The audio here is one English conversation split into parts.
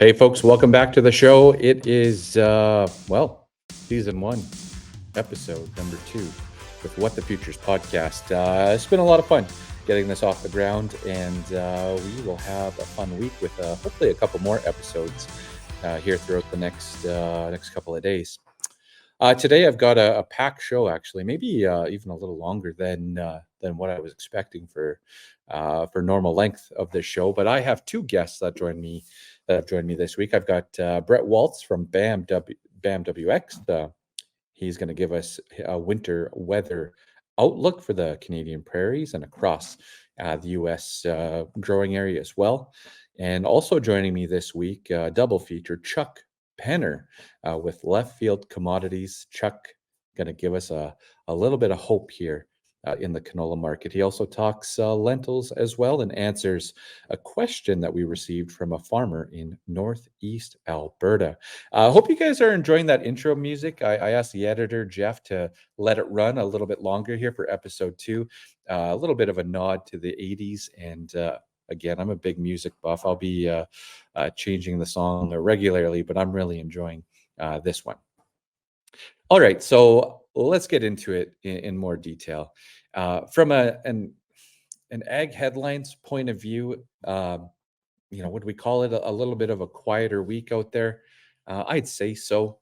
Hey, folks, welcome back to the show. It is, season one, episode number 2 with What the Futures podcast. It's been a lot of fun getting this off the ground, and we will have a fun week with hopefully a couple more episodes here throughout the next couple of days. Today, I've got a packed show, actually, maybe even a little longer than what I was expecting for normal length of this show. But I have two guests that have joined me this week. I've got Brett Waltz from BAMWX. He's going to give us a winter weather outlook for the Canadian prairies and across the U.S. Growing area as well. And also joining me this week, double feature, Chuck Penner with Left Field Commodities. Chuck going to give us a little bit of hope here in the canola market. He also talks lentils as well and answers a question that we received from a farmer in Northeast Alberta. I hope you guys are enjoying that intro music. I asked the editor, Jeff, to let it run a little bit longer here for episode 2. A little bit of a nod to the 80s. And again, I'm a big music buff. I'll be changing the song regularly, but I'm really enjoying this one. All right, so let's get into it in more detail. From an ag headlines point of view, would we call it a little bit of a quieter week out there? I'd say so.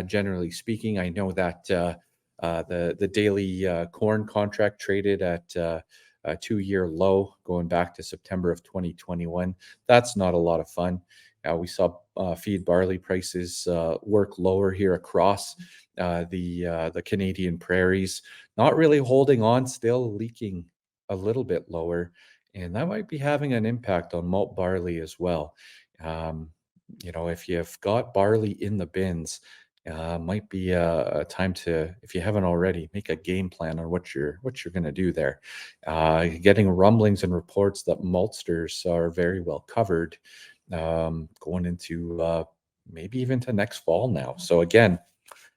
Generally speaking, I know that the daily corn contract traded at a 2-year low going back to September of 2021. That's not a lot of fun. We saw feed barley prices work lower here across the Canadian prairies, not really holding on, still leaking a little bit lower, and that might be having an impact on malt barley as well. If you've got barley in the bins, might be a time to, if you haven't already, make a game plan on what you're going to do there. Getting rumblings and reports that maltsters are very well covered going into maybe even to next fall now. So again,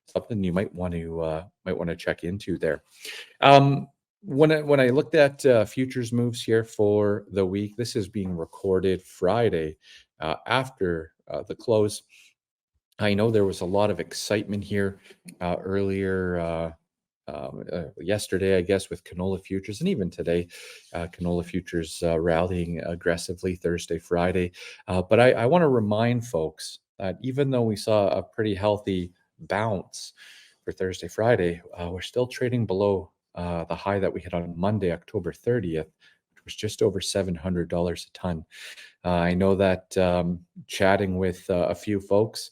something you might want to check into there. When I looked at futures moves here for the week, this is being recorded Friday after the close. I know there was a lot of excitement here earlier yesterday, I guess, with canola futures, and even today, canola futures rallying aggressively Thursday, Friday. But I want to remind folks that even though we saw a pretty healthy bounce for Thursday, Friday, we're still trading below the high that we hit on Monday, October 30th, which was just over $700 a ton. I know that chatting with a few folks,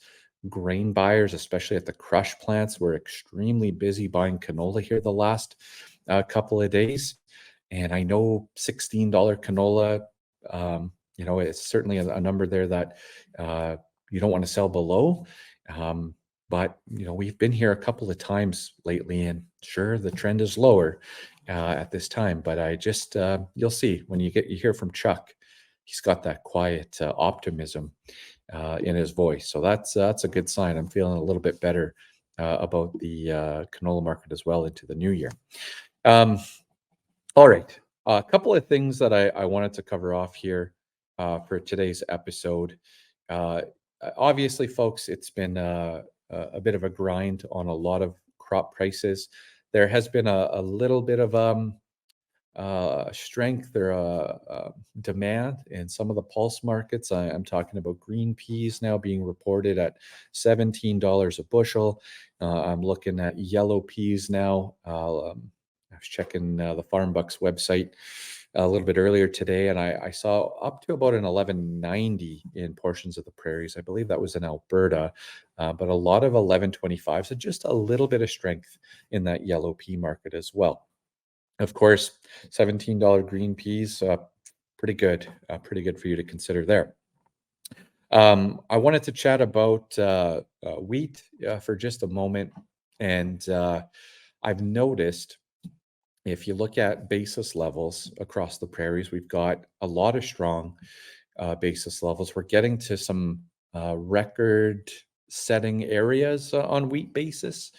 grain buyers, especially at the crush plants, were extremely busy buying canola here the last couple of days. And I know $16 canola, it's certainly a number there that you don't want to sell below. But, we've been here a couple of times lately, and sure, the trend is lower at this time. But I just, you'll see when you hear from Chuck, he's got that quiet optimism in his voice. So that's a good sign. I'm feeling a little bit better about the canola market as well into the new year. All right. A couple of things that I wanted to cover off here for today's episode. Obviously, folks, it's been a bit of a grind on a lot of crop prices. There has been a little bit of strength or demand in some of the pulse markets. I'm talking about green peas now being reported at $17 a bushel. I'm looking at yellow peas now. I was checking the Farm Bucks website a little bit earlier today, and I saw up to about an 11.90 in portions of the prairies. I believe that was in Alberta, but a lot of 11.25. So just a little bit of strength in that yellow pea market as well. Of course, $17 green peas, pretty good for you to consider there. I wanted to chat about wheat for just a moment, and I've noticed if you look at basis levels across the prairies, we've got a lot of strong basis levels. We're getting to some record setting areas on wheat basis.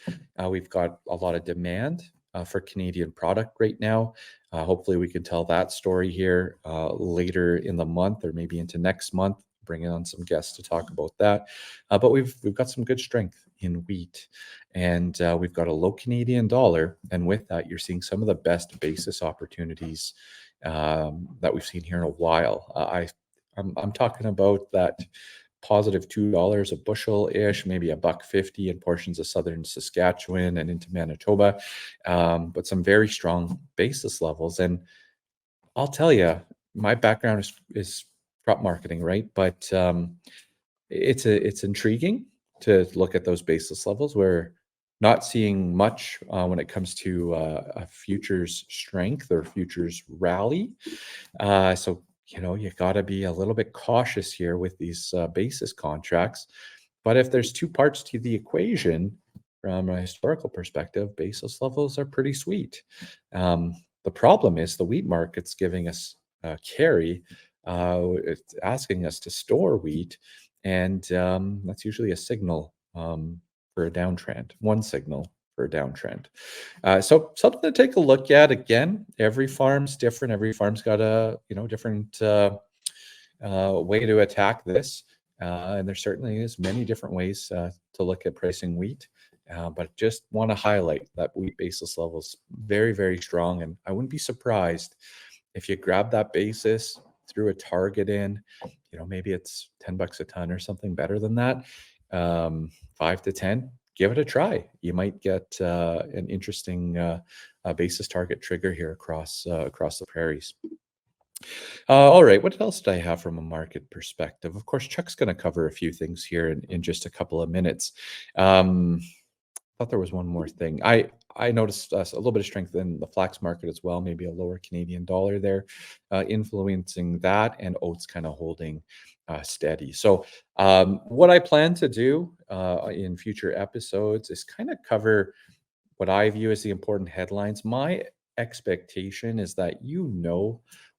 We've got a lot of demand for Canadian product right now. Hopefully we can tell that story here later in the month or maybe into next month. bring on some guests to talk about that. But we've got some good strength in wheat, and we've got a low Canadian dollar, and with that, you're seeing some of the best basis opportunities that we've seen here in a while. I'm talking about that positive $2 a bushel ish, maybe $1.50 in portions of southern Saskatchewan and into Manitoba, but some very strong basis levels. And I'll tell you, my background is crop marketing, right? But it's intriguing to look at those basis levels. We're not seeing much when it comes to a futures strength or futures rally. So you got to be a little bit cautious here with these basis contracts. But if there's two parts to the equation, from a historical perspective, basis levels are pretty sweet. The problem is the wheat market's giving us carry. It's asking us to store wheat, and that's usually a signal for a downtrend. One signal for a downtrend. So something to take a look at. Again, every farm's different. Every farm's got a different way to attack this, and there certainly is many different ways to look at pricing wheat. But just want to highlight that wheat basis levels very, very strong, and I wouldn't be surprised if you grab that basis, threw a target in. Maybe it's $10 a ton or something better than that. 5 to 10. Give it a try. You might get an interesting basis target trigger here across the prairies. All right, what else did I have from a market perspective? Of course, Chuck's going to cover a few things here in just a couple of minutes. Thought there was one more thing. I noticed a little bit of strength in the flax market as well, maybe a lower Canadian dollar there, influencing that, and oats kind of holding steady. So what I plan to do in future episodes is kind of cover what I view as the important headlines. My expectation is that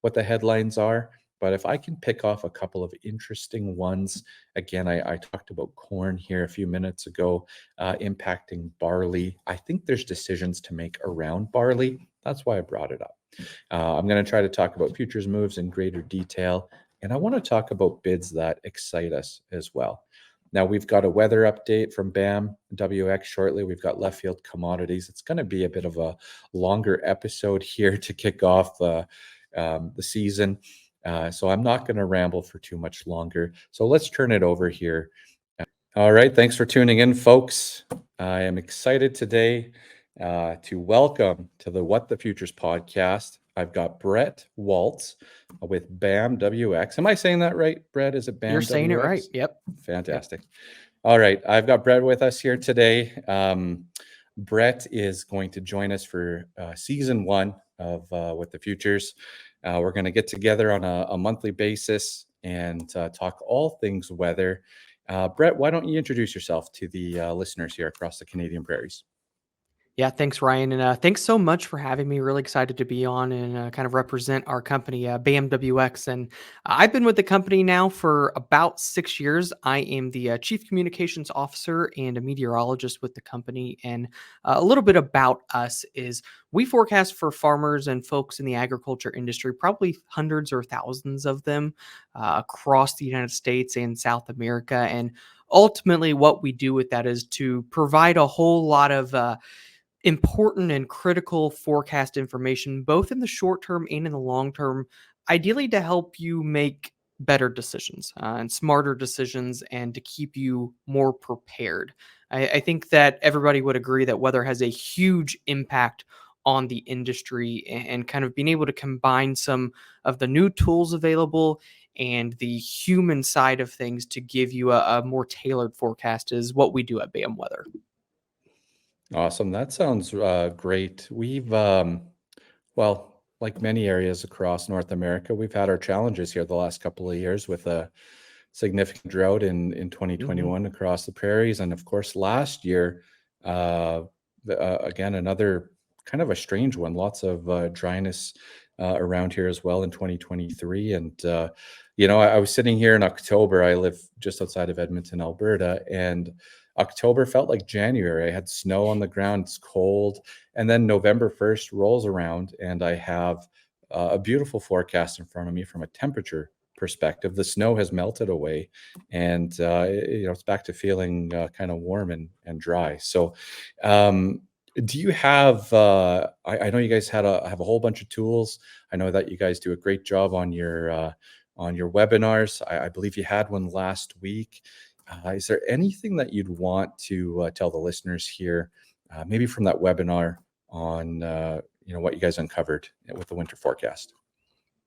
what the headlines are, but if I can pick off a couple of interesting ones, again, I talked about corn here a few minutes ago, impacting barley. I think there's decisions to make around barley. That's why I brought it up. I'm going to try to talk about futures moves in greater detail, and I want to talk about bids that excite us as well. Now, we've got a weather update from BAM WX shortly. We've got left field commodities. It's going to be a bit of a longer episode here to kick off the season. So I'm not going to ramble for too much longer. So let's turn it over here. All right. Thanks for tuning in, folks. I am excited today to welcome to the What the Futures podcast. I've got Brett Waltz with BAM WX. Am I saying that right, Brett? Is it BAM WX? You're saying it right. Yep. Fantastic. Yep. All right. I've got Brett with us here today. Brett is going to join us for season 1 of What the Futures. We're going to get together on a monthly basis and talk all things weather. Brett, why don't you introduce yourself to the listeners here across the Canadian prairies? Yeah, thanks, Ryan. And thanks so much for having me. Really excited to be on and kind of represent our company, BAMWX. And I've been with the company now for about 6 years. I am the Chief Communications Officer and a meteorologist with the company. And a little bit about us is we forecast for farmers and folks in the agriculture industry, probably hundreds or thousands of them across the United States and South America. And ultimately, what we do with that is to provide a whole lot of important and critical forecast information, both in the short term and in the long term, ideally to help you make better decisions and smarter decisions and to keep you more prepared. I think that everybody would agree that weather has a huge impact on the industry, and kind of being able to combine some of the new tools available and the human side of things to give you a more tailored forecast is what we do at BAM Weather. Awesome. That sounds great. We've, well, like many areas across North America, we've had our challenges here the last couple of years with a significant drought in 2021 across the prairies. And of course, last year, again, another kind of a strange one, lots of dryness around here as well in 2023. And, I was sitting here in October. I live just outside of Edmonton, Alberta, and October felt like January. I had snow on the ground, it's cold. And then November 1st rolls around, and I have a beautiful forecast in front of me from a temperature perspective, the snow has melted away, and it's back to feeling kind of warm and dry. So, um, do you have? I know you guys have a whole bunch of tools. I know that you guys do a great job on your webinars. I believe you had one last week. Is there anything that you'd want to tell the listeners here, maybe from that webinar on what you guys uncovered with the winter forecast?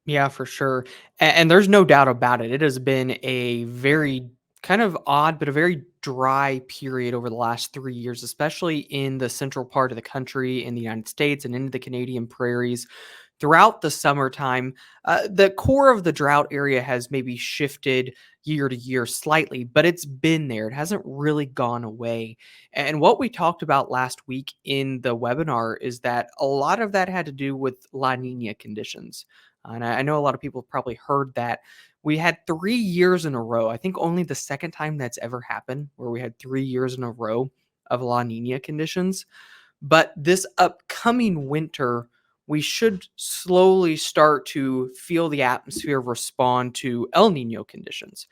Yeah, for sure. And there's no doubt about it. It has been a very kind of odd, but a very dry period over the last 3 years, especially in the central part of the country in the United States and into the Canadian prairies. Throughout the summertime, the core of the drought area has maybe shifted year to year slightly, but it's been there. It hasn't really gone away. And what we talked about last week in the webinar is that a lot of that had to do with La Nina conditions. And I know a lot of people have probably heard that. We had 3 years in a row. I think only the second time that's ever happened where we had 3 years in a row of La Nina conditions. But this upcoming winter, we should slowly start to feel the atmosphere respond to El Nino conditions.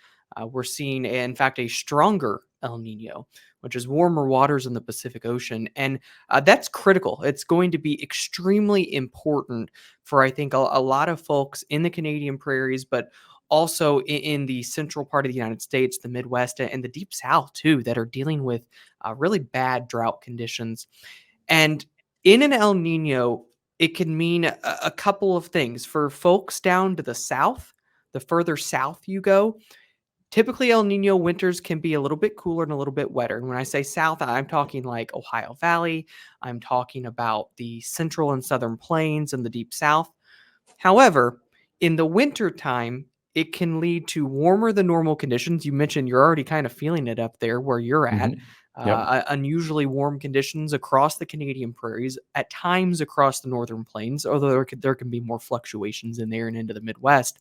We're seeing, in fact, a stronger El Nino, which is warmer waters in the Pacific Ocean. And that's critical. It's going to be extremely important for, I think, a lot of folks in the Canadian prairies, but also in the central part of the United States, the Midwest, and the Deep South, too, that are dealing with really bad drought conditions. And in an El Nino, it can mean a couple of things. For folks down to the south, the further south you go, typically El Nino winters can be a little bit cooler and a little bit wetter. And when I say south, I'm talking like Ohio Valley, I'm talking about the central and southern plains and the deep south. However, in the winter time, it can lead to warmer than normal conditions. You mentioned you're already kind of feeling it up there where you're at. Hmm. Yep. Unusually warm conditions across the Canadian prairies, at times across the northern plains, although there can be more fluctuations in there and into the Midwest,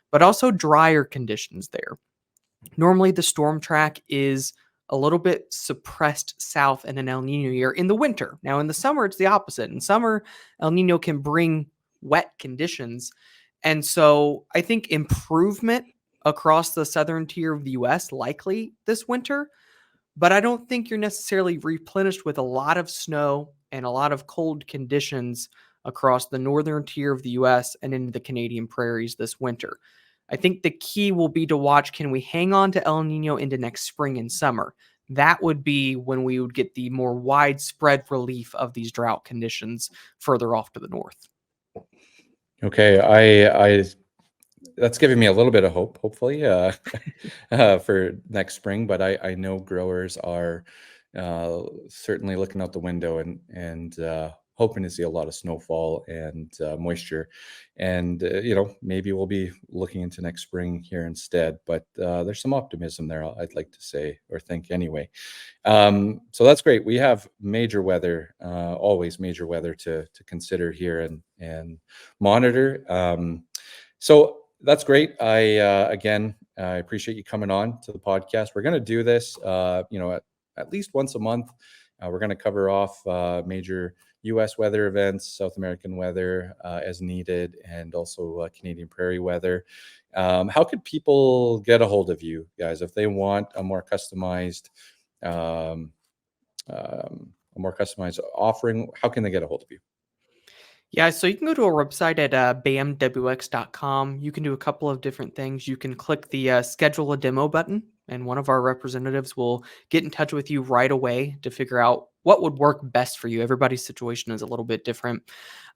but also drier conditions there. Normally, the storm track is a little bit suppressed south in an El Nino year in the winter. Now, in the summer, it's the opposite. In summer, El Nino can bring wet conditions. And so I think improvement across the southern tier of the US likely this winter, but I don't think you're necessarily replenished with a lot of snow and a lot of cold conditions across the northern tier of the US and into the Canadian prairies this winter. I think the key will be to watch, can we hang on to El Nino into next spring and summer? That would be when we would get the more widespread relief of these drought conditions further off to the north. Okay, I that's giving me a little bit of hope, hopefully, for next spring. But I know growers are certainly looking out the window and hoping to see a lot of snowfall and moisture, and maybe we'll be looking into next spring here instead. But there's some optimism there, I'd like to say or think anyway. So that's great. We have major weather, always major weather to consider here and monitor. So that's great. Again, I appreciate you coming on to the podcast. We're going to do this, at least once a month. We're going to cover off major U.S. weather events, South American weather as needed, and also Canadian prairie weather. How could people get a hold of you guys if they want a more customized, um, offering? How can they get a hold of you? Yeah, so you can go to our website at bamwx.com. You can do a couple of different things. You can click the schedule a demo button, and one of our representatives will get in touch with you right away to figure out what would work best for you. Everybody's situation is a little bit different.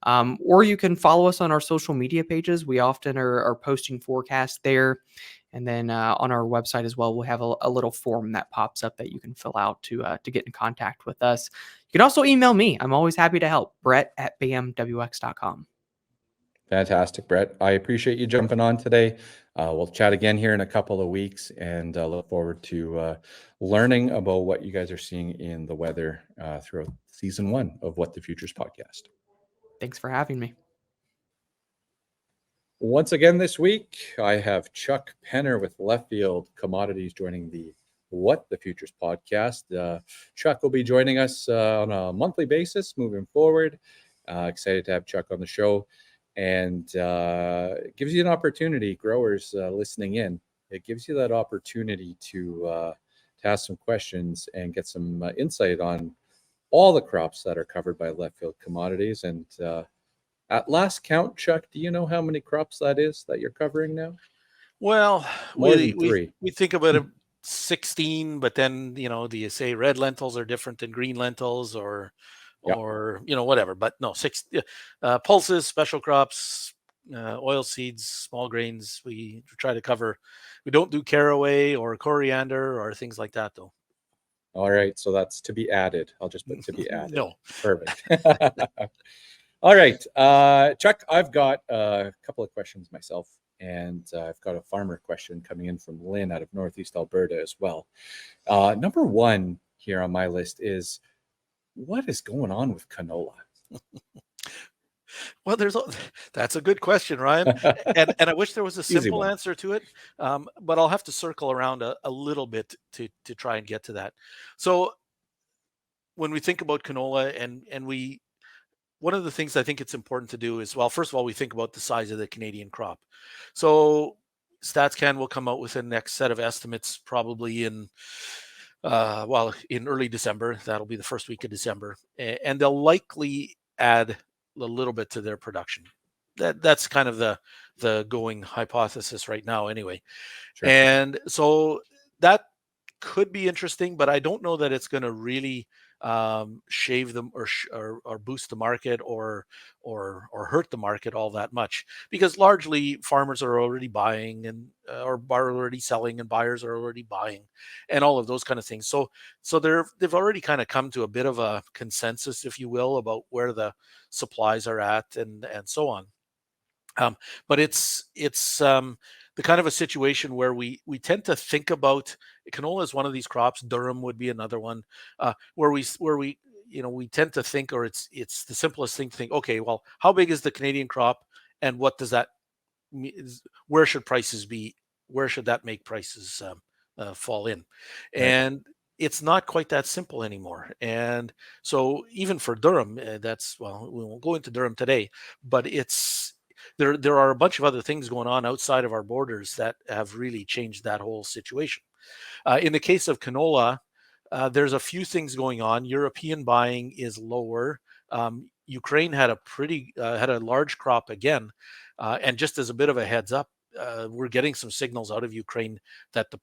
Or you can follow us on our social media pages. We often are posting forecasts there. And then on our website as well, we'll have a little form that pops up that you can fill out to get in contact with us. You can also email me. I'm always happy to help. Brett@bmwx.com. Fantastic, Brett. I appreciate you jumping on today. We'll chat again here in a couple of weeks, and look forward to learning about what you guys are seeing in the weather throughout season 1 of What the Futures podcast. Thanks for having me. Once again this week, I have Chuck Penner with Left Field Commodities joining the What the Futures podcast. Chuck will be joining us on a monthly basis moving forward. Excited to have Chuck on the show. and it gives you an opportunity, growers listening in. It gives you that opportunity to ask some questions and get some insight on all the crops that are covered by left field commodities. And at last count, Chuck, do you know how many crops that is that you're covering now? Well, More we than we three. we think about it 16, but then, do you say red lentils are different than green lentils, or Yeah. whatever. But no, six, yeah, pulses, special crops, oil seeds, small grains. We try to cover. We don't do caraway or coriander or things like that, though. All right. So that's to be added. I'll just put to be added. No. Perfect. All right. Chuck, I've got a couple of questions myself, and I've got a farmer question coming in from Lynn out of Northeast Alberta as well. Number one here on my list is, what is going on with canola? Well, that's a good question, Ryan, and I wish there was a Easy simple one. answer to it, but I'll have to circle around a little bit to try and get to that. So when we think about canola, and we one of the things I think it's important to do is, well, first of all, we think about the size of the Canadian crop. So StatsCan will come out with the next set of estimates probably in early December. That'll be the first week of December, and they'll likely add a little bit to their production. That's kind of the going hypothesis right now, anyway. Sure. And so that could be interesting, but I don't know that it's going to really shave them, or boost the market, or hurt the market all that much, because largely farmers are already buying, and or are already selling, and buyers are already buying, and all of those kind of things. So they've already kind of come to a bit of a consensus, if you will, about where the supplies are at, and so on. Um, but it's the kind of a situation where we tend to think about canola is one of these crops. Durum would be another one, where we we tend to think, or it's the simplest thing to think. Okay, well, how big is the Canadian crop, and what does that where should prices be? Where should that make prices fall in? Right. And it's not quite that simple anymore. And so even for Durham, that's well, we won't go into Durham today, but there are a bunch of other things going on outside of our borders that have really changed that whole situation. In the case of canola, there's a few things going on. European buying is lower. Ukraine had a large crop again, and just as a bit of a heads up, we're getting some signals out of Ukraine that the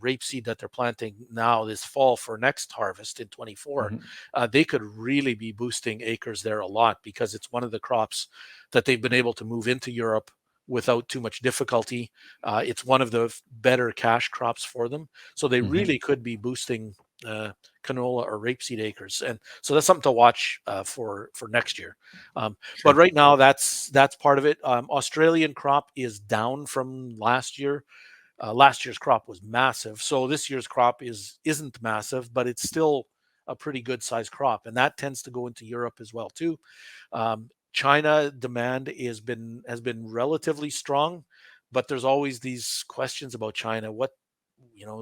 rapeseed that they're planting now this fall for next harvest in 24, Mhm. they could really be boosting acres there a lot, because it's one of the crops that they've been able to move into Europe without too much difficulty. It's one of the better cash crops for them, so they Mhm. really could be boosting canola or rapeseed acres, and so that's something to watch for next year. But Sure. right now, that's part of it. Australian crop is down from last year. Last year's crop was massive, so this year's crop isn't massive, but it's still a pretty good sized crop, and that tends to go into Europe as well too. China demand has been relatively strong, but there's always these questions about China. What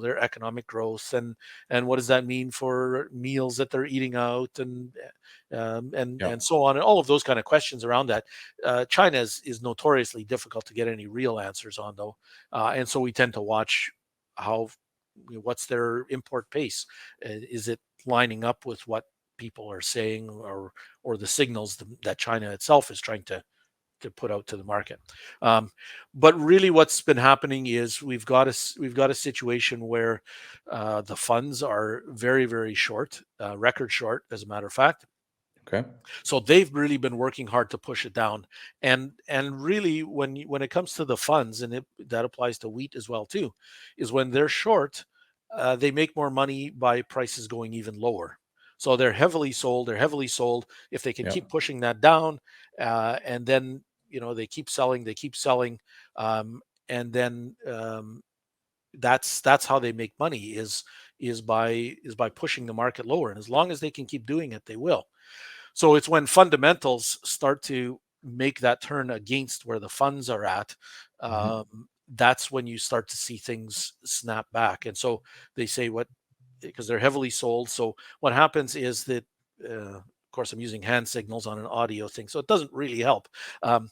their economic growth, and what does that mean for meals that they're eating out, Yeah. and so on, and all of those kind of questions around that. China is notoriously difficult to get any real answers on, though, and so we tend to watch how what's their import pace. Is it lining up with what people are saying, or the signals that China itself is trying to put out to the market? But really, what's been happening is we've got a situation where the funds are very, very short, record short, as a matter of fact. Okay. So they've really been working hard to push it down. And really, when it comes to the funds, and that applies to wheat as well too, is when they're short, they make more money by prices going even lower. So they're heavily sold. They're heavily sold. If they can Yeah. keep pushing that down, and then they keep selling, um, and then that's how they make money, is by pushing the market lower. And as long as they can keep doing it, they will. So it's when fundamentals start to make that turn against where the funds are at, Mhm. that's when you start to see things snap back. And so they say, what because they're heavily sold. So what happens is that course, I'm using hand signals on an audio thing, so it doesn't really help. Um,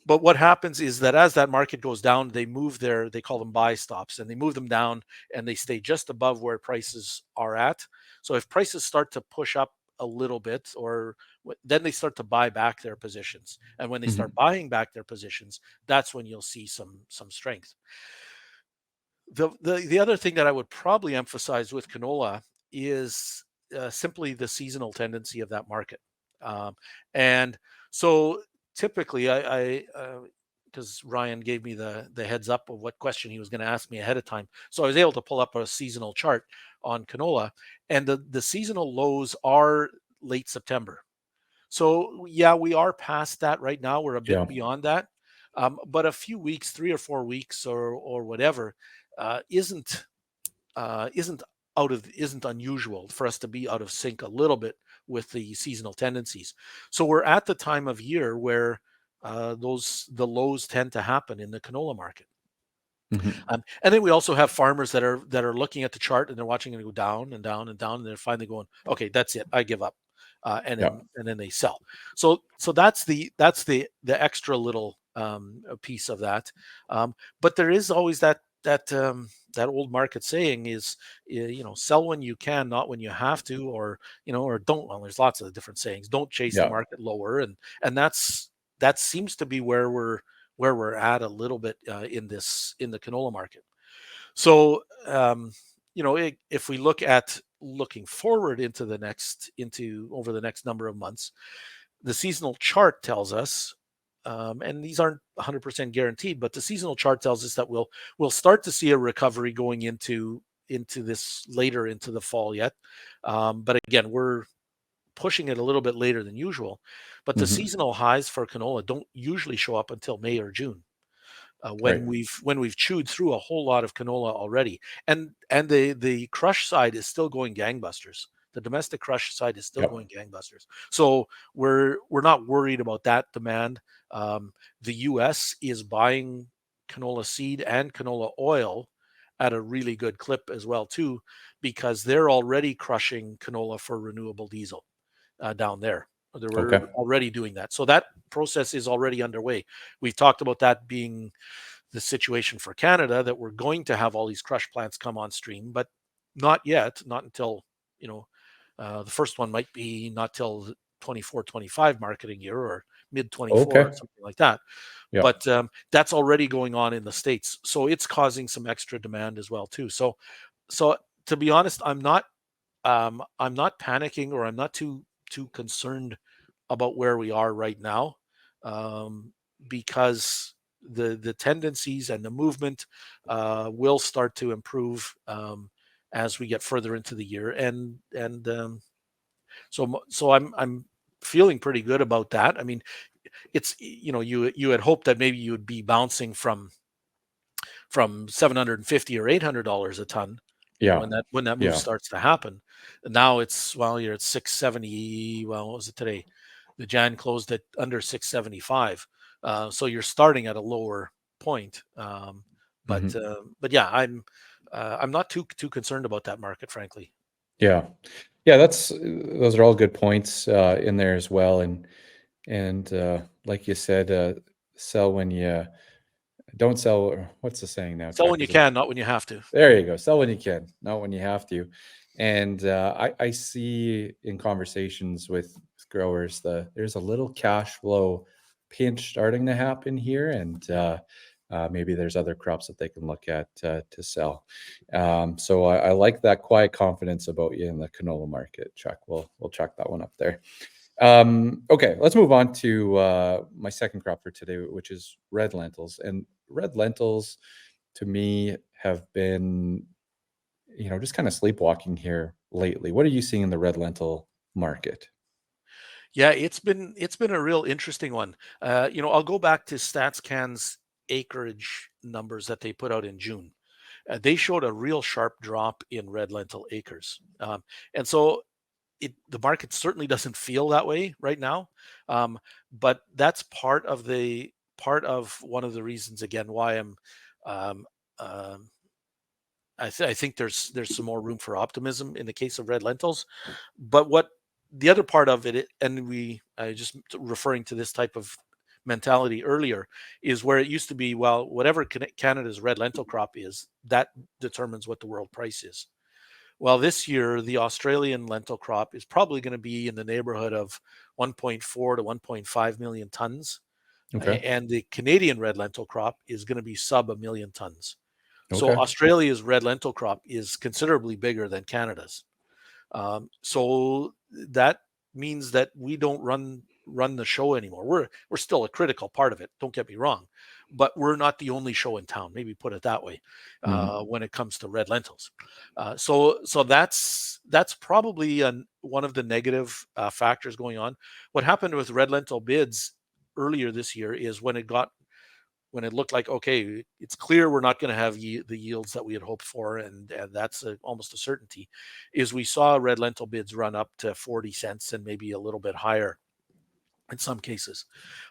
but what happens is that as that market goes down, they move they call them buy stops, and they move them down and they stay just above where prices are at. So if prices start to push up a little bit, or then they start to buy back their positions. And when they start Mhm. buying back their positions, that's when you'll see some strength. The other thing that I would probably emphasize with canola is simply the seasonal tendency of that market. Um, and so typically, I because Ryan gave me the heads up of what question he was going to ask me ahead of time, so I was able to pull up a seasonal chart on canola, and the seasonal lows are late September. So yeah, we are past that right now. We're a bit Yeah. beyond that, but a few weeks, 3 or 4 weeks, or whatever, isn't isn't isn't unusual for us to be out of sync a little bit with the seasonal tendencies. So we're at the time of year where the lows tend to happen in the canola market. Mhm. And then we also have farmers that are looking at the chart and they're watching it go down and down and down, and they're finally going, okay, that's it, I give up, Yeah. and then they sell. So that's the extra little piece of that. But there is always that old market saying is, sell when you can, not when you have to, or or don't. Well, there's lots of different sayings. Don't chase the Yeah. market lower, and that seems to be where we're at a little bit in the canola market. So if we look at looking forward into over the next number of months, the seasonal chart tells us, and these aren't 100% guaranteed, but the seasonal chart tells us that we'll start to see a recovery going into this later into the fall yet. But again, we're pushing it a little bit later than usual. But the Mhm. seasonal highs for canola don't usually show up until May or June, Right. when we've chewed through a whole lot of canola already, and the crush side is still going gangbusters. The domestic crush side is still Yep. going gangbusters. So we're not worried about that demand. The U.S. is buying canola seed and canola oil at a really good clip as well too, because they're already crushing canola for renewable diesel down there. They Okay. were already doing that. So that process is already underway. We've talked about that being the situation for Canada, that we're going to have all these crush plants come on stream, but not yet, not until, the first one might be not till the 24-25 marketing year, or mid 24 or Okay. something like that. Yeah. But that's already going on in the States. So it's causing some extra demand as well too. So to be honest, I'm not panicking, or I'm not too concerned about where we are right now, um, because the tendencies and the movement will start to improve as we get further into the year, and so I'm feeling pretty good about that. I mean, it's you had hoped that maybe you would be bouncing from 750 or $800 a ton, Yeah. when that move Yeah. starts to happen. And now you're at 670. Well, what was it today? The Jan closed at under 675. So you're starting at a lower point. But Mhm. yeah, I'm not too concerned about that market, frankly. Yeah. Yeah, those are all good points in there as well, and like you said, sell when you don't sell. Or what's the saying now, Sell Chuck? when you Is it can, not when you have to. there? You go. Sell when you can, not when you have to. And I see in conversations with growers there's a little cash flow pinch starting to happen here, and maybe there's other crops that they can look at to sell. So I like that quiet confidence about you in the canola market, Chuck. We'll check that one up there. Okay, let's move on to my second crop for today, which is red lentils. And red lentils, to me, have been, just kind of sleepwalking here lately. What are you seeing in the red lentil market? Yeah, it's been a real interesting one. I'll go back to StatsCan's acreage numbers that they put out in June. They showed a real sharp drop in red lentil acres, and so the market certainly doesn't feel that way right now. But that's part of one of the reasons, again, why um, um, I think there's some more room for optimism in the case of red lentils. But the other part of it, and I just referring to this type of mentality earlier, is where it used to be, well, whatever Canada's red lentil crop is, that determines what the world price is. Well, this year, the Australian lentil crop is probably going to be in the neighborhood of 1.4 to 1.5 million tons. Okay. And the Canadian red lentil crop is going to be sub a million tons. So Okay. Australia's red lentil crop is considerably bigger than Canada's. So that means that we don't run the show anymore. We're still a critical part of it. Don't get me wrong, but we're not the only show in town. Maybe put it that way. Mhm. When it comes to red lentils, so that's probably one of the negative factors going on. What happened with red lentil bids earlier this year is when it looked like, okay, it's clear we're not going to have the yields that we had hoped for, and that's almost a certainty, is we saw red lentil bids run up to 40 cents and maybe a little bit higher in some cases.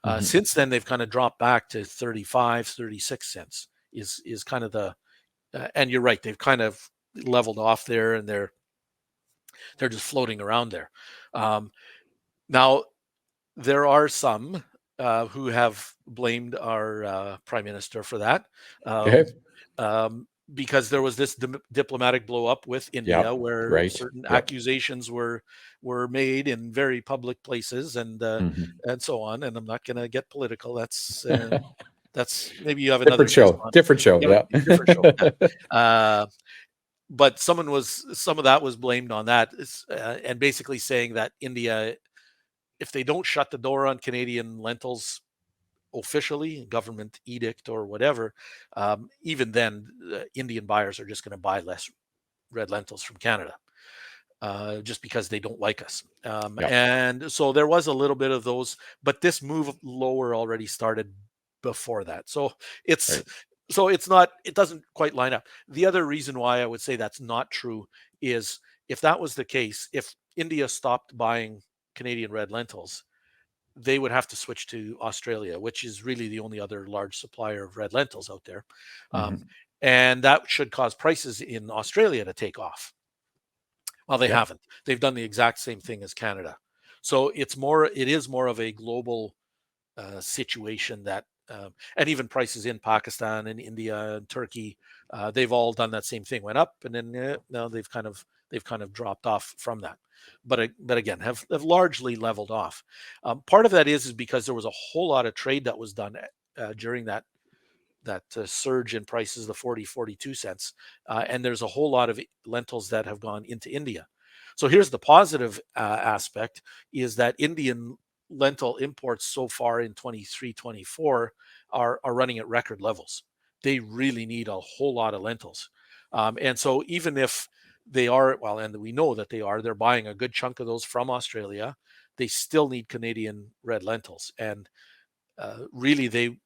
Mhm. Since then, they've kind of dropped back to 35, 36 cents is kind of and you're right, they've kind of leveled off there, and they're just floating around there. Now, there are some who have blamed our prime minister for that, Okay. because there was this diplomatic blow up with India, Yep. where Right. certain Yep. accusations were made in very public places, Mhm. and so on. And I'm not going to get political. That's maybe you have another Different guest show. on. Different show. Yeah, Yeah. different show. Yeah. But some of that was blamed on that, and basically saying that India, if they don't shut the door on Canadian lentils officially, government edict or whatever, even then, Indian buyers are just going to buy less red lentils from Canada, just because they don't like us. Yep. And so there was a little bit of those, but this move lower already started before that. It's Right. it doesn't quite line up. The other reason why I would say that's not true is, if that was the case, if India stopped buying Canadian red lentils, they would have to switch to Australia, which is really the only other large supplier of red lentils out there. Um, Mhm. and that should cause prices in Australia to take off. Well, they Yep. haven't. They've done the exact same thing as Canada. So it is more of a global situation that, and even prices in Pakistan and India and Turkey, they've all done that same thing. Went up, and then now they've kind of dropped off from that. But again, have largely leveled off. Part of that is because there was a whole lot of trade that was done during that surge in prices, the 40, 42 cents. And there's a whole lot of lentils that have gone into India. So here's the positive aspect, is that Indian lentil imports so far in 23, 24 are running at record levels. They really need a whole lot of lentils. And so even if they are, well, and we know that they're buying a good chunk of those from Australia, they still need Canadian red lentils. And really,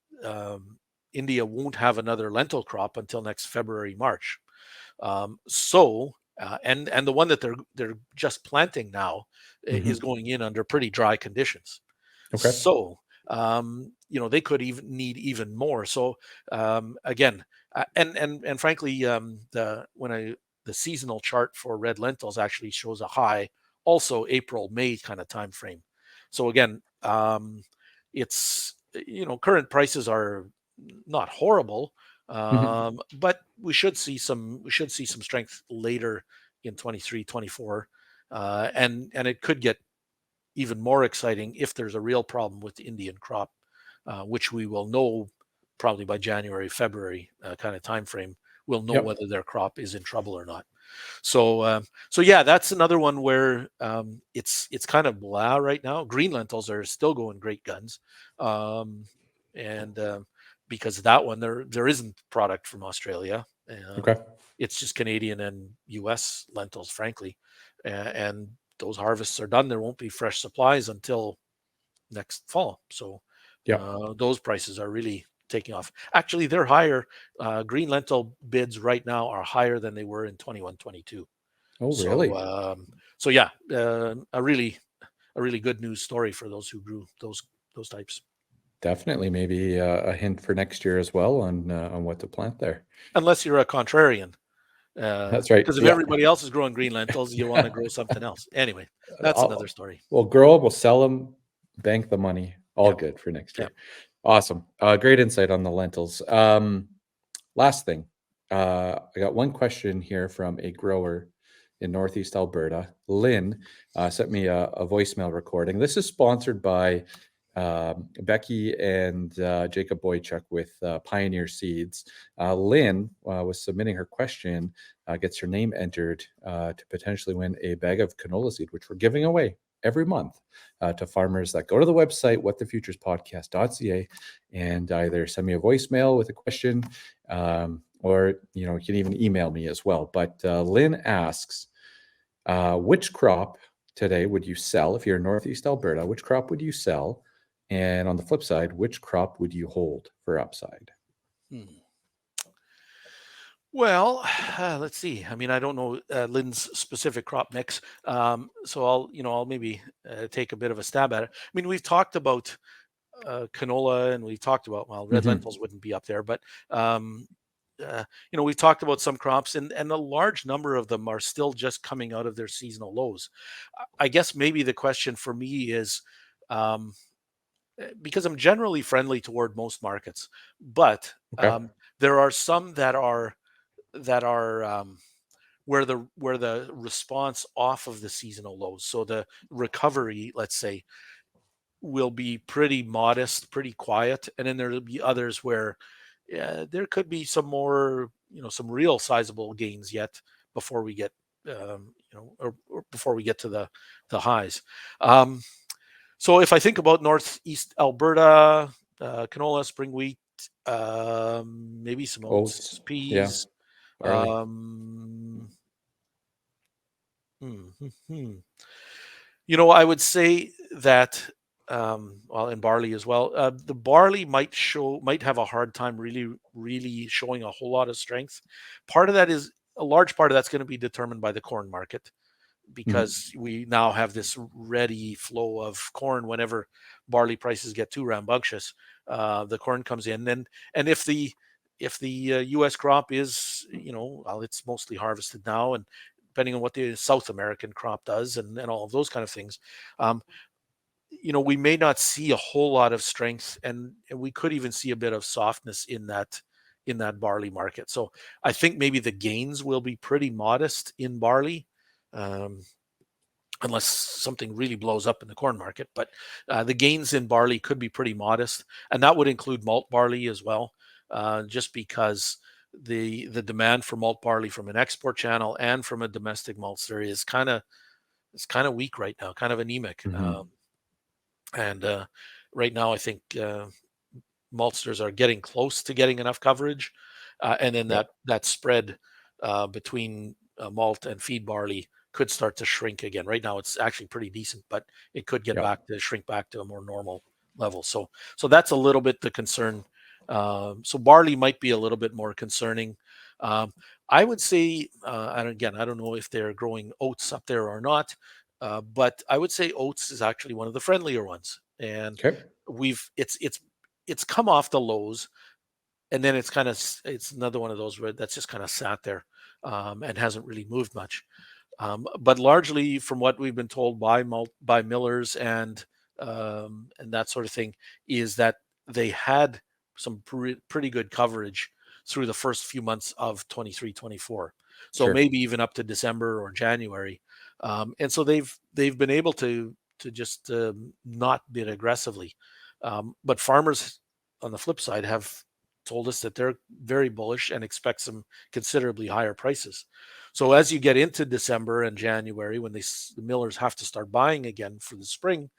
India won't have another lentil crop until next February, March. And the one that they're just planting now is Mhm. going in under pretty dry conditions. Okay. So they could even need even more. So again, and frankly, the seasonal chart for red lentils actually shows a high, also April May kind of time frame. So again, it's current prices are not horrible, Mhm. but we should see some strength later in 23, 24, and it could get even more exciting if there's a real problem with the Indian crop, which we will know probably by January, February kind of time frame. We'll know Yep. whether their crop is in trouble or not. So yeah, that's another one where it's kind of blah right now. Green lentils are still going great guns, um, and because of that one, there isn't product from Australia. Okay. It's just Canadian and U.S. lentils, frankly, and those harvests are done. There won't be fresh supplies until next fall. So Yep. those prices are really taking off. Actually, they're higher. Green lentil bids right now are higher than they were in 21, 22. Oh, So, really? so yeah, a really good news story for those who grew those types. Definitely. Maybe a hint for next year as well on what to plant there. Unless you're a contrarian, That's right. Because if Yeah. everybody else is growing green lentils, you want to grow something else. Anyway, that's another story. We'll grow them, we'll sell them, bank the money. All Yeah. good for next Yeah. year. Awesome. Great insight on the lentils. Last thing, I got one question here from a grower in Northeast Alberta. Lynn sent me a voicemail recording. This is sponsored by Becky and Jacob Boychuk with Pioneer Seeds. Lynn was submitting her question, gets her name entered to potentially win a bag of canola seed, which we're giving away every month to farmers that go to the website, whatthefuturespodcast.ca, and either send me a voicemail with a question, or you can even email me as well. But Lynn asks, which crop today would you sell if you're in Northeast Alberta? Which crop would you sell? And on the flip side, which crop would you hold for upside? Well, let's see. I mean, I don't know Lynn's specific crop mix, so I'll maybe take a bit of a stab at it. I mean, we've talked about canola, and we've talked about red lentils wouldn't be up there, but we've talked about some crops, and a large number of them are still just coming out of their seasonal lows. I guess maybe the question for me is. Because I'm generally friendly toward most markets, but Okay. there are some that are where the response off of the seasonal lows, so the recovery, let's say, will be pretty modest, pretty quiet, and then there'll be others where there could be some more, some real sizable gains yet before we get, or before we get to the highs. So if I think about Northeast Alberta, canola, spring wheat, maybe some oats, Yeah. peas. Barley. I would say that, and barley as well. The barley might have a hard time really, really showing a whole lot of strength. A large part of that's going to be determined by the corn market, because we now have this ready flow of corn. Whenever barley prices get too rambunctious, the corn comes in, and if the U.S. crop is, it's mostly harvested now, and depending on what the South American crop does, and all of those kind of things, we may not see a whole lot of strength, and we could even see a bit of softness in that barley market. So I think maybe the gains will be pretty modest in barley, unless something really blows up in the corn market. But the gains in barley could be pretty modest, and that would include malt barley as well, just because the demand for malt barley from an export channel and from a domestic maltster is kind of weak right now, kind of anemic. And right now, I think maltsters are getting close to getting enough coverage, and then that spread between malt and feed barley could start to shrink again. Right now, it's actually pretty decent, but it could get shrink back to a more normal level. So that's a little bit the concern. So barley might be a little bit more concerning. I would say, and again, I don't know if they're growing oats up there or not, but I would say oats is actually one of the friendlier ones, and it's come off the lows, and then it's another one of those where that's just kind of sat there, and hasn't really moved much. But largely, from what we've been told by millers and that sort of thing, is that they had some pretty good coverage through the first few months of 23-24. So maybe even up to December or January. And so they've been able to just not bid aggressively. But farmers, on the flip side, have told us that they're very bullish and expect some considerably higher prices. So as you get into December and January, when the millers have to start buying again for the spring,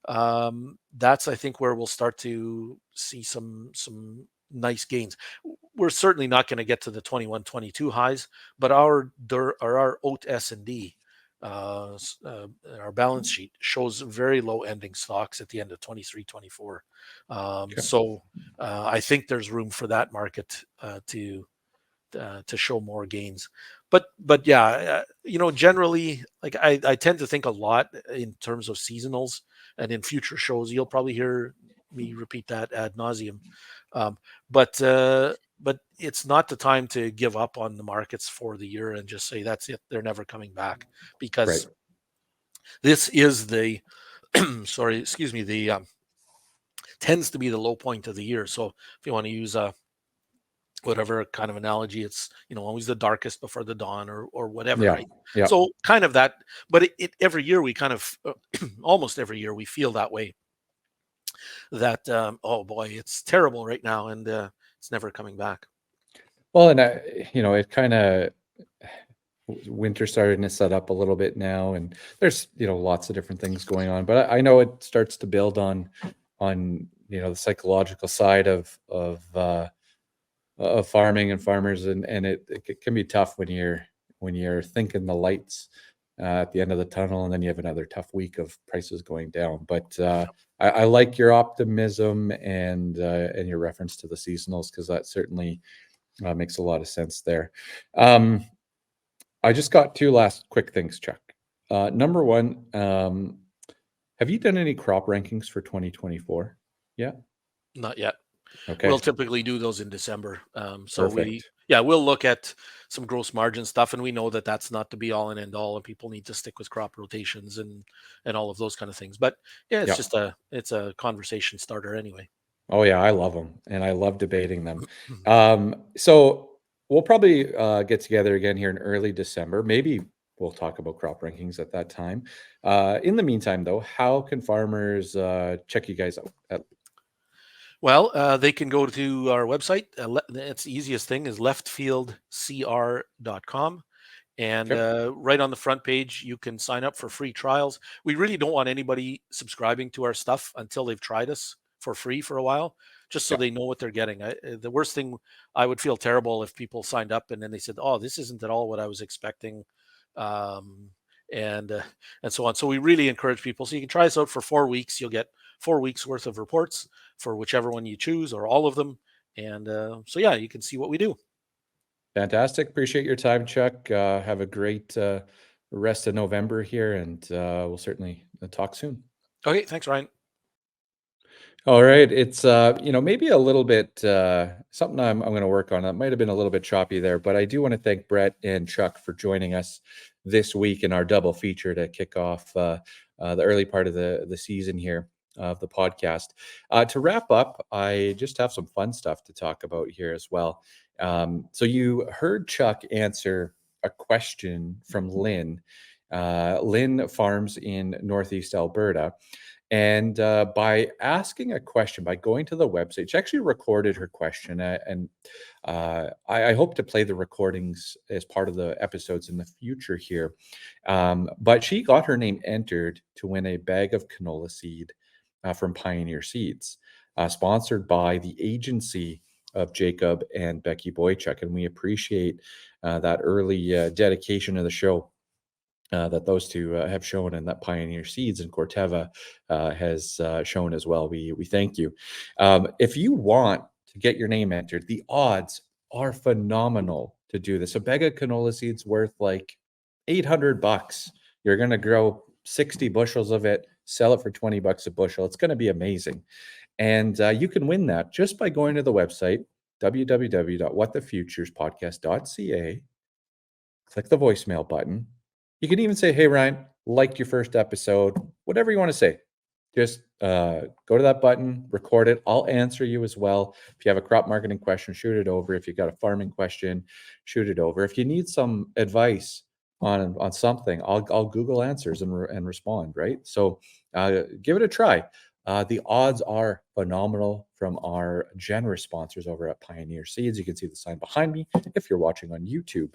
that's, I think, where we'll start to see some nice gains. We're certainly not going to get to the 21-22 highs, but our oat S&D, our balance sheet shows very low ending stocks at the end of 23-24. So I think there's room for that market to show more gains. But yeah, generally, like I tend to think a lot in terms of seasonals, and in future shows you'll probably hear me repeat that ad nauseum. But but it's not the time to give up on the markets for the year and just say that's it. They're never coming back, Right. because this is the sorry, excuse me, the tends to be the low point of the year. So if you want to use a whatever kind of analogy, it's always the darkest before the dawn, or whatever, Yeah. right? Yeah. So kind of that, but it every year we kind of almost every year we feel that way, that oh boy, it's terrible right now, and it's never coming back. Well, and it kind of winter starting to set up a little bit now, and there's lots of different things going on. But I know it starts to build on the psychological side of farming and farmers, and it can be tough when you're thinking the lights at the end of the tunnel, and then you have another tough week of prices going down. But I like your optimism and your reference to the seasonals, because that certainly makes a lot of sense there. Um, I just got two last quick things, Chuck. Number one, have you done any crop rankings for 2024? Yeah. Not yet. We'll Okay. typically do those in December. So Perfect. we'll look at some gross margin stuff, and we know that that's not the be all and end all, and people need to stick with crop rotations and all of those kind of things. But yeah, Yeah. it's a conversation starter anyway. Oh yeah, I love them, and I love debating them. So we'll probably get together again here in early December. Maybe we'll talk about crop rankings at that time. In the meantime, though, how can farmers check you guys out? Well, they can go to our website. It's the easiest thing is leftfieldcr.com. And Okay. right on the front page, you can sign up for free trials. We really don't want anybody subscribing to our stuff until they've tried us for free for a while, just so Yeah. they know what they're getting. The worst thing, I would feel terrible if people signed up and then they said, "Oh, this isn't at all what I was expecting," um, and uh, and so on. So we really encourage people. So you can try us out for 4 weeks. You'll get 4 weeks worth of reports for whichever one you choose, or all of them. And so yeah, you can see what we do. Fantastic. Appreciate your time, Chuck. Have a great rest of November here, and we'll certainly talk soon. Okay, thanks, Ryan. All right. It's maybe a little bit something I'm going to work on. It might have been a little bit choppy there, but I do want to thank Brett and Chuck for joining us this week in our double feature to kick off the early part of the season here of the podcast. To wrap up, I just have some fun stuff to talk about here as well. So you heard Chuck answer a question from Lynn. Lynn farms in Northeast Alberta. And by asking a question, by going to the website, she actually recorded her question. And I hope to play the recordings as part of the episodes in the future here. But she got her name entered to win a bag of canola seed from Pioneer Seeds, sponsored by the agency of Jacob and Becky Boychuk. And we appreciate that early dedication of the show that those two have shown, and that Pioneer Seeds and Corteva has shown as well. We thank you. If you want to get your name entered, the odds are phenomenal to do this. A bag of canola seeds worth like $800. You're going to grow 60 bushels of it, sell it for $20 a bushel. It's going to be amazing. And you can win that just by going to the website, www.whatthefuturespodcast.ca. Click the voicemail button. You can even say, "Hey, Ryan, liked your first episode," whatever you want to say. Just go to that button, record it. I'll answer you as well. If you have a crop marketing question, shoot it over. If you've got a farming question, shoot it over. If you need some advice on something, I'll Google answers and respond, right? So give it a try. The odds are phenomenal from our generous sponsors over at Pioneer Seeds. You can see the sign behind me if you're watching on YouTube.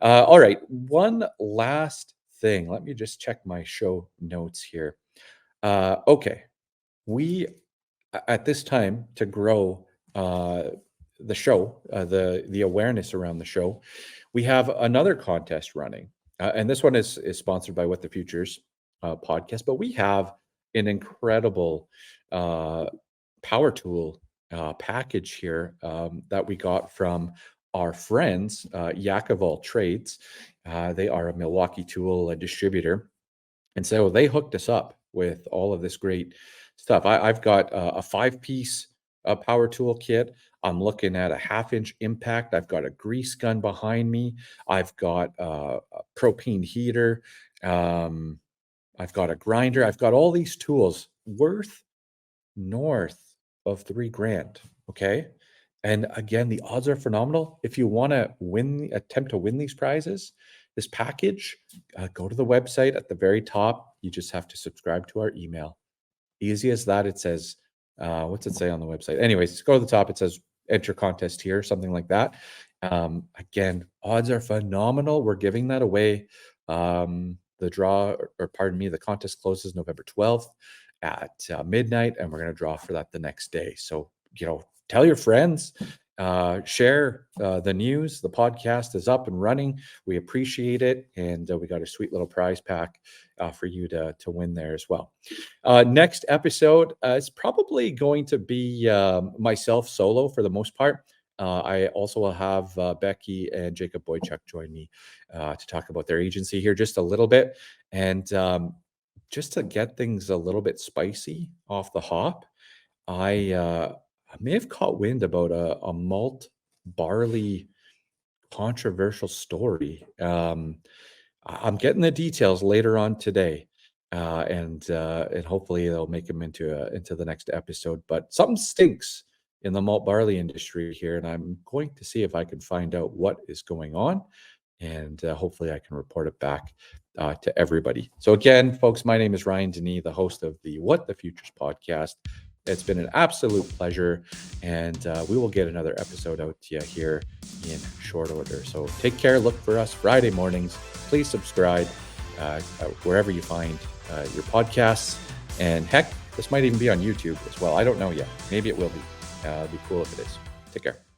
All right, one last thing. Let me just check my show notes here. Okay, we at this time to grow the show, the awareness around the show, we have another contest running, and this one is sponsored by What the Futures podcast. But we have an incredible power tool package here that we got from our friends, Yak of All Trades. They are a Milwaukee tool distributor. And so they hooked us up with all of this great stuff. I've got a 5-piece power tool kit. I'm looking at a 1/2-inch impact. I've got a grease gun behind me. I've got a propane heater. I've got a grinder. I've got all these tools worth north of 3 grand. Okay. And again, the odds are phenomenal. If you want to attempt to win these prizes, this package, go to the website at the very top. You just have to subscribe to our email. Easy as that. It says, what's it say on the website? Anyways, go to the top. It says enter contest here, something like that. Again, odds are phenomenal. We're giving that away. The draw, or pardon me, the contest closes November 12th at midnight, and we're going to draw for that the next day. So, tell your friends, share the news. The podcast is up and running. We appreciate it. And we got a sweet little prize pack for you to win there as well. Next episode is probably going to be myself solo for the most part. I also will have Becky and Jacob Boychuk join me to talk about their agency here just a little bit. And just to get things a little bit spicy off the hop, I may have caught wind about a malt barley controversial story. I'm getting the details later on today, and hopefully they'll make them into the next episode. But something stinks in the malt barley industry here, and I'm going to see if I can find out what is going on, and hopefully I can report it back to everybody. So again, folks, my name is Ryan Denis, the host of the What the Futures podcast. It's been an absolute pleasure, and we will get another episode out to you here in short order. So take care. Look for us Friday mornings. Please subscribe wherever you find your podcasts. And heck, this might even be on YouTube as well. I don't know yet. Maybe it will be. It'd be cool if it is. Take care.